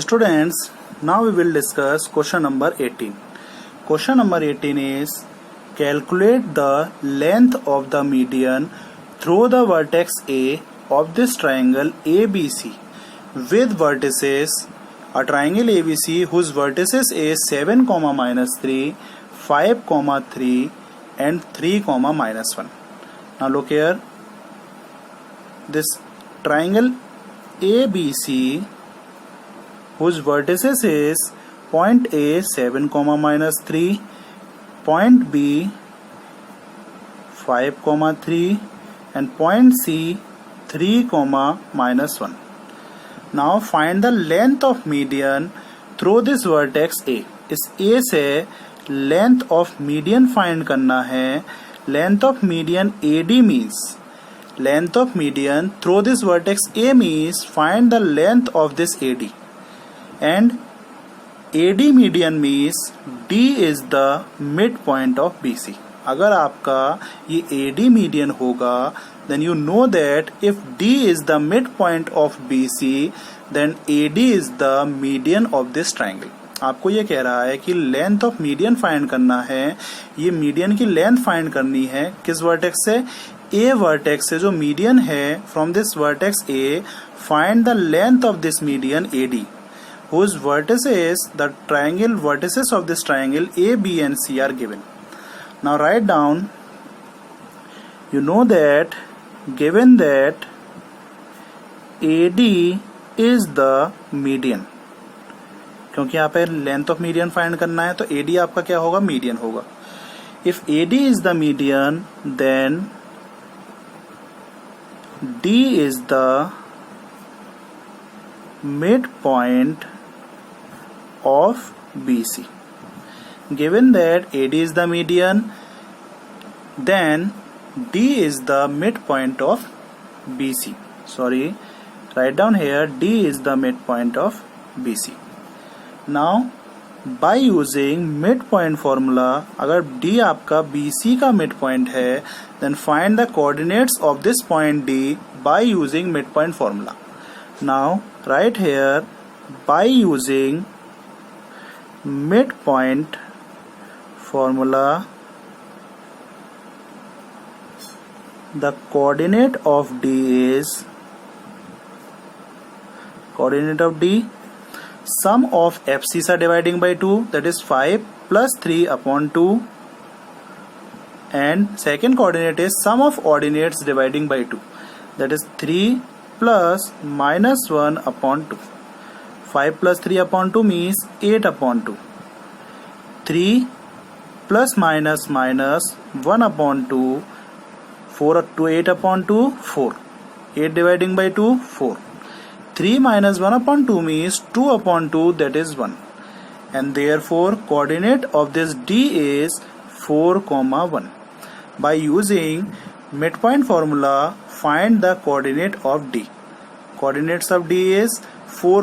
Students, now we will discuss question number 18. Question number 18 is calculate the length of the median through the vertex A of this triangle ABC with vertices. A triangle ABC whose vertices is 7, -3, 5, 3 and 3, -1. Now look here. This triangle ABC whose vertices is point A 7, -3, point B 5, 3 and point C 3, -1. Now find the length of median through this vertex A. इस A से length of median find करना है. Length of median AD means length of median through this vertex A means find the length of this AD. And AD median means D is the midpoint of BC. अगर आपका ये AD median होगा, then you know that if D is the midpoint of BC, then AD is the median of this triangle. आपको ये कह रहा है कि लेंथ ऑफ मीडियन फाइंड करना है. ये मीडियन की लेंथ फाइंड करनी है किस वर्टेक्स से? A वर्टेक्स से. जो मीडियन है from this vertex A, find the length of this median AD whose vertices, the triangle vertices of this triangle A, B and C are given. Now write down, you know that given that AD is the median, क्योंकि यहाँ पे length of median find करना है तो AD आपका क्या होगा? Median होगा. If AD is the median, then D is the midpoint of BC. Given that AD is the median, then D is the midpoint of BC. Sorry, write down here D is the midpoint of BC. Now by using midpoint formula, अगर D आपका BC का midpoint है, then find the coordinates of this point D by using midpoint formula. Now write here by using midpoint formula, the coordinate of D is sum of FCs are dividing by 2, that is 5 plus 3 upon 2, and second coordinate is sum of ordinates dividing by 2, that is 3 plus -1 upon 2. 5 plus 3 upon 2 means 8 upon 2. 3 plus minus 1 upon 2. 4 to 8 upon 2, 4. 8 dividing by 2, 4. 3 minus 1 upon 2 means 2 upon 2, that is 1. And therefore coordinate of this D is 4, 1. By using midpoint formula, find the coordinate of D. Coordinates of D is 4,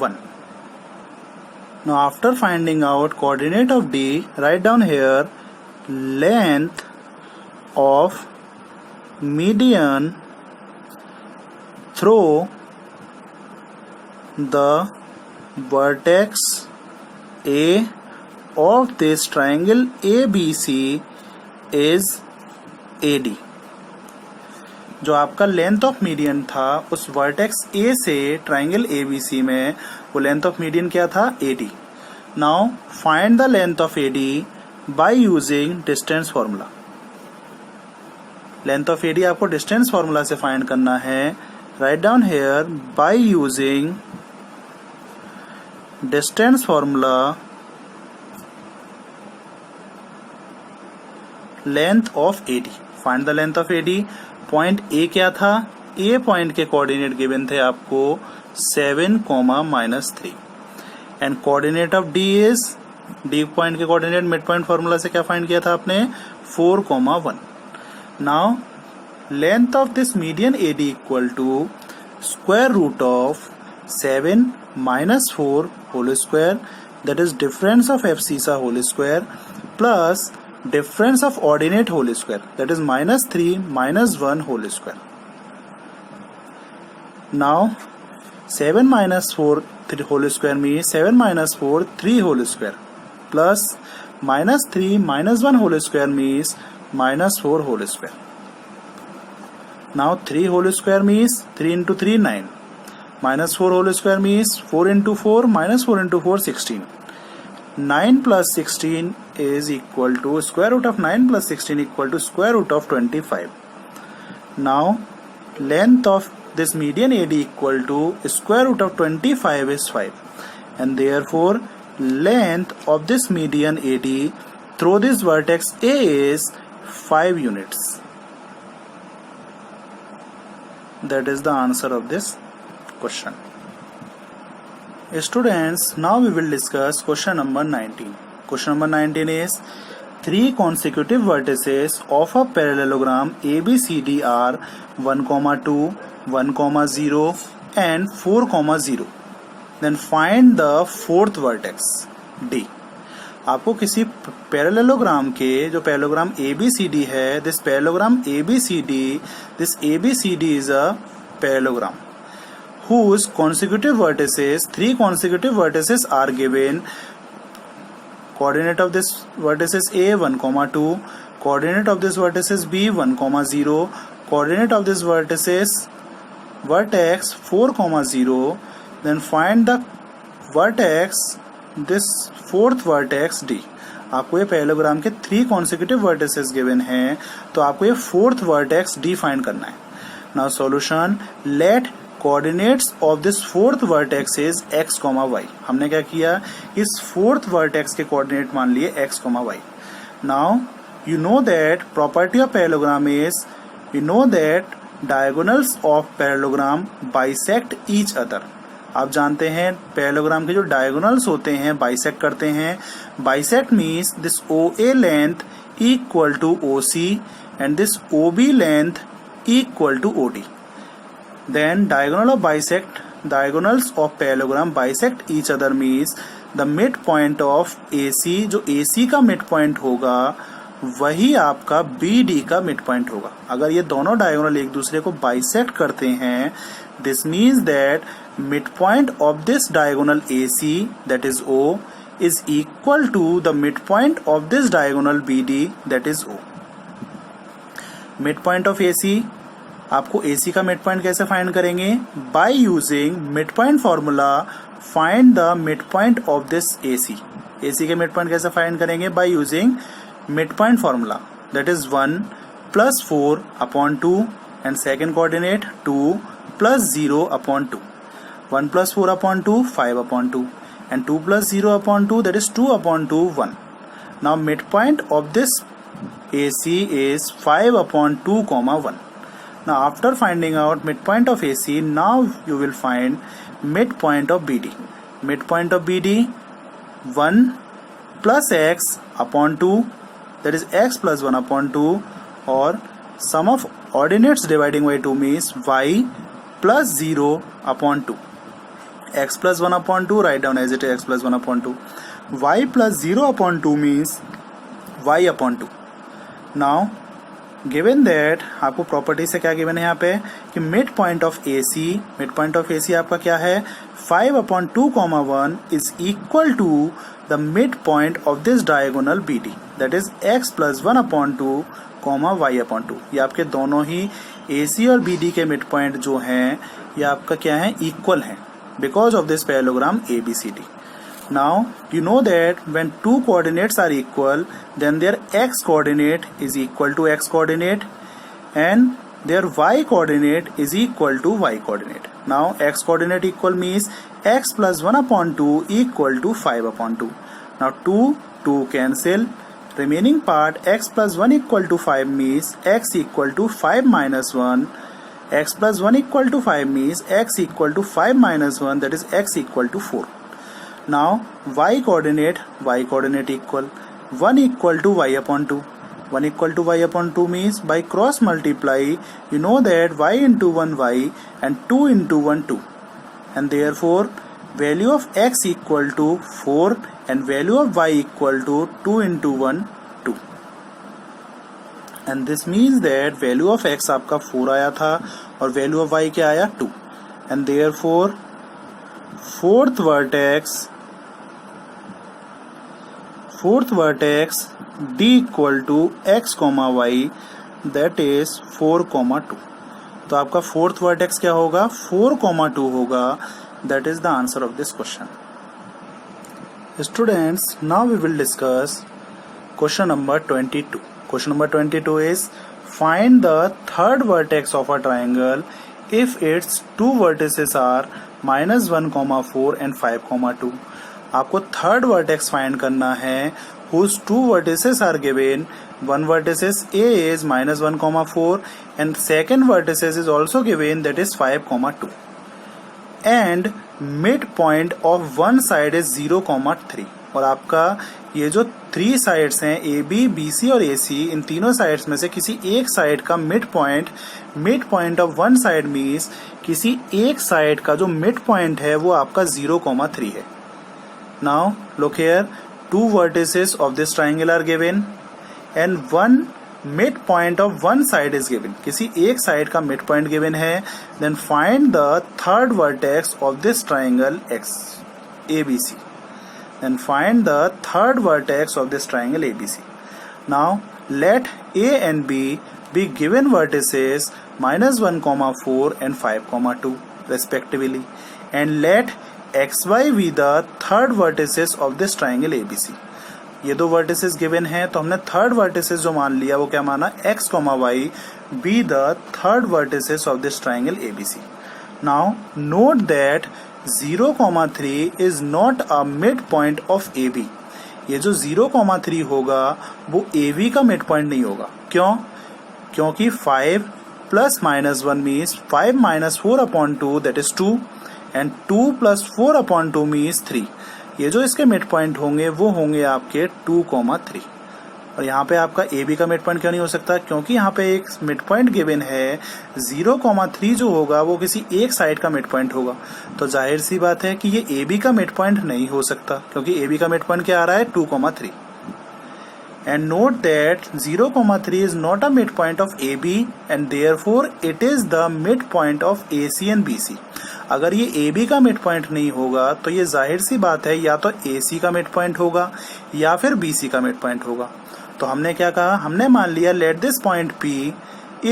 1. Now after finding out coordinate of D, write down here length of median through the vertex A of this triangle ABC is AD. जो आपका length of median था उस vertex A से triangle ABC में, वो length of median क्या था? AD. Now find the length of AD by using distance formula. Length of AD आपको डिस्टेंस फॉर्मूला से फाइंड करना है. Write down here by using distance formula, length of AD. Find the length of AD. Point A क्या था? A point के coordinate given थे आपको 7, -3 and coordinate of D is, D point के coordinate mid point formula से क्या find किया था आपने? 4, 1. Now length of this median AD equal to square root of 7 - 4 whole square, that is difference of FCs whole square plus difference of ordinate whole square, that is -3 - 1 whole square. Now 7 minus 4 whole square means 7 minus 4 3 whole square plus minus 3 minus 1 whole square means minus 4 whole square. Now 3 whole square means 3 into 3 9. Minus 4 whole square means 4 into 4 minus 4 into 4 16. 9 plus 16 is equal to square root of 9 plus 16 equal to square root of 25. Now length of this median AD equal to square root of 25 is 5, and therefore length of this median AD through this vertex A is 5 units. That is the answer of this question. Students, now we will discuss question number 19. Question number 19 is 3 consecutive vertices of a parallelogram ABCD are 1, 2, 1, 0 and 4, 0. Then find the fourth vertex D. आपको किसी parallelogram के जो parallelogram ABCD है, this parallelogram ABCD, this ABCD is a parallelogram whose consecutive vertices, 3 consecutive vertices are given. Coordinate of this vertex is A 1, 2, coordinate of this vertex is B 1, 0, coordinate of this vertex is vertex 4, 0. Then find the vertex, this fourth vertex D. आपको ये parallelogram के 3 consecutive vertices given हैं, तो आपको ये fourth vertex D find करना है. Now solution, let coordinates of this fourth vertex is x, y. हमने क्या किया, इस fourth vertex के coordinate मान लिए x, y. Now you know that property of parallelogram is, you know that diagonals of parallelogram bisect each other. आप जानते हैं पैरेललोग्राम के जो डायगोनल्स होते हैं बाइसेक्ट करते हैं. Bisect means this OA length equal to OC and this OB length equal to OD. Then diagonals of parallelogram bisect each other means the midpoint of AC, जो AC का midpoint होगा वही आपका BD का midpoint होगा. अगर ये दोनों डायगोनल एक दूसरे को बाइसेक्ट करते हैं, this means that midpoint of this diagonal AC, that is O, is equal to the midpoint of this diagonal BD, that is O. Midpoint of AC, आपको AC का midpoint कैसे find करेंगे? By using midpoint formula, find the midpoint of this AC. AC के midpoint कैसे find करेंगे? By using midpoint formula, that is 1 plus 4 upon 2 and second coordinate 2 plus 0 upon 2. 1 plus 4 upon 2, 5 upon 2, and 2 plus 0 upon 2, that is 2 upon 2, 1. Now midpoint of this AC is 5 upon 2, 1. Now after finding out midpoint of AC, now you will find midpoint of BD. Midpoint of BD, 1 plus x upon 2, that is x plus 1 upon 2, or sum of ordinates dividing by 2 means y plus 0 upon 2. X plus 1 upon 2, write down as it is x plus 1 upon 2. Y plus 0 upon 2 means y upon 2. Now given that आपको property से क्या given है यहाँ पे कि mid point of AC आपका क्या है 5 upon 2, 1 is equal to the midpoint of this diagonal BD, that is x plus 1 upon 2, y upon 2. ये आपके दोनों ही AC और BD के मिड पॉइंट जो हैं ये आपका क्या है इक्वल हैं because of this parallelogram ABCD. Now you know that when two coordinates are equal, then their x coordinate is equal to x coordinate and their y coordinate is equal to y coordinate. Now x coordinate equal means x plus 1 upon 2 equal to 5 upon 2. Now 2 cancel, remaining part x plus 1 equal to 5 means x equal to 5 minus 1. X plus 1 equal to 5 means x equal to 5 minus 1, that is x equal to 4. Now y coordinate equal 1 equal to y upon 2. 1 equal to y upon 2 means by cross multiply you know that y into 1 y and 2 into 1 2, and therefore value of x equal to 4 and value of y equal to 2 into 1 2, and this means that value of x आपका 4 आया था और value of y क्या आया 2, and therefore fourth vertex D equal to x comma y, that is 4,2. तो आपका fourth vertex क्या होगा? 4,2 होगा. That is the answer of this question. Students, now we will discuss question number 22. Question number 22 is find the third vertex of a triangle if its two vertices are -1,4 and 5,2. आपको third vertex find करना है whose two vertices are given. One vertices A is -1,4 and second vertices is also given, that is 5,2. And midpoint of one side is 0,3. और आपका ये जो 3 sides हैं AB, BC और AC, इन तीनों साइड्स में से किसी एक साइड का mid of one side means किसी एक साइड का जो मिड पॉइंट है वो आपका 0,3 है. Now look here, two vertices of this triangle are given and one midpoint of one side is given. किसी एक साइड का midpoint given है. Then find the third vertex of this triangle X ABC. Then find the third vertex of this triangle ABC. Now let A and B be given vertices -1,4 and 5,2 respectively, and let XY be the third vertices of this triangle ABC. ये दो vertices given हैं तो हमने third vertices जो मान लिया वो क्या माना? x, y be the third vertices of this triangle ABC. Now note that 0,3 is not a midpoint of AB. ये जो 0,3 होगा वो AB का midpoint नहीं होगा. क्यों? क्योंकि 5 plus -1 means 5 minus 4/2, that is 2, and 2 plus 4/2 means 3. ये जो इसके मिड पॉइंट होंगे वो होंगे आपके 2,3. और यहाँ पे आपका ए बी का मिड पॉइंट क्यों नहीं हो सकता? क्योंकि यहाँ पे एक मिड पॉइंट गिवन है. 0,3 जो होगा वो किसी एक साइड का मिड पॉइंट होगा. तो जाहिर सी बात है कि ये ए बी का मिड पॉइंट नहीं हो सकता, क्योंकि ए बी का मिड पॉइंट क्या आ रहा है? 2,3. And note that 0,3 is not a midpoint of AB and therefore it is the midpoint of AC and BC. अगर ये AB का midpoint नहीं होगा तो ये जाहिर सी बात है या तो AC का midpoint होगा या फिर BC का midpoint होगा. तो हमने क्या कहा? हमने मान लिया let this point P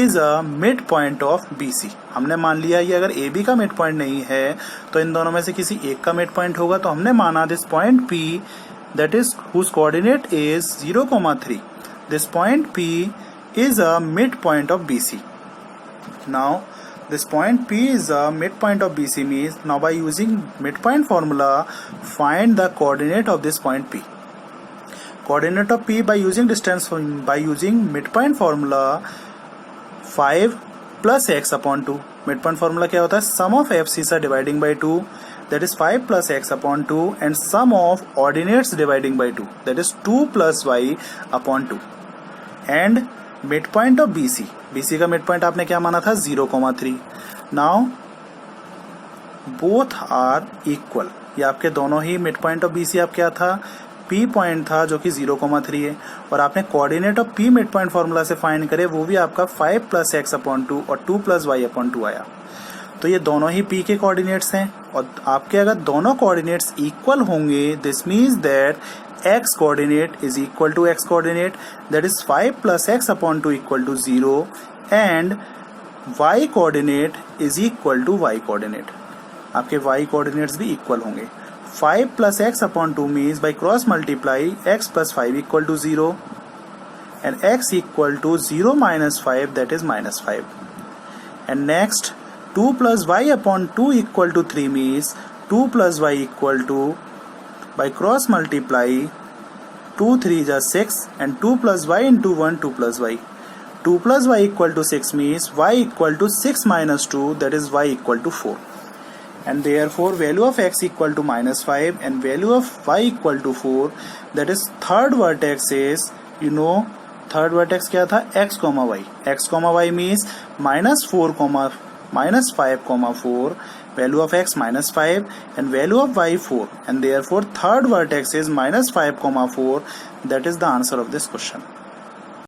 is a midpoint of BC. हमने मान लिया ये अगर AB का midpoint नहीं है तो इन दोनों में से किसी एक का midpoint होगा. तो हमने माना this point P, that is whose coordinate is 0,3. This point P is a midpoint of BC. Now this point P is a midpoint of BC means now by using midpoint formula find the coordinate of this point P. Coordinate of P by using midpoint formula 5 plus x upon 2. Midpoint formula क्या होता है? Sum of FC's are dividing by 2. That is 5 plus x upon 2 and sum of ordinates dividing by 2, that is 2 plus y upon 2. And midpoint of BC. BC का midpoint आपने क्या माना था? 0,3. Now both are equal. ये आपके दोनों ही midpoint of BC आप क्या था? P पॉइंट था जो कि 0,3 है. और आपने coordinate of P midpoint formula से फाइंड करे वो भी आपका 5 plus x upon 2 और 2 plus y upon 2 आया. तो ये दोनों ही P के कोऑर्डिनेट्स हैं और आपके अगर दोनों कोऑर्डिनेट्स इक्वल होंगे this means that x coordinate is equal to x coordinate, that is 5 plus x upon 2 equal to 0 and y coordinate is equal to y coordinate. आपके y कोऑर्डिनेट्स भी equal होंगे. 5 plus x upon 2 means by cross multiply x plus 5 equal to 0 and x equal to 0 minus 5, that is minus 5. And next 2 plus y upon 2 equal to 3 means 2 plus y equal to, by cross multiply 2 3 is 6 and 2 plus y into 1 2 plus y. 2 plus y equal to 6 means y equal to 6 minus 2, that is y equal to 4. And therefore value of x equal to minus 5 and value of y equal to 4, that is third vertex is, you know, third vertex क्या था? x, y. x, y means minus 5, 4, value of x minus 5 and value of y 4, and therefore third vertex is minus 5, 4. That is the answer of this question.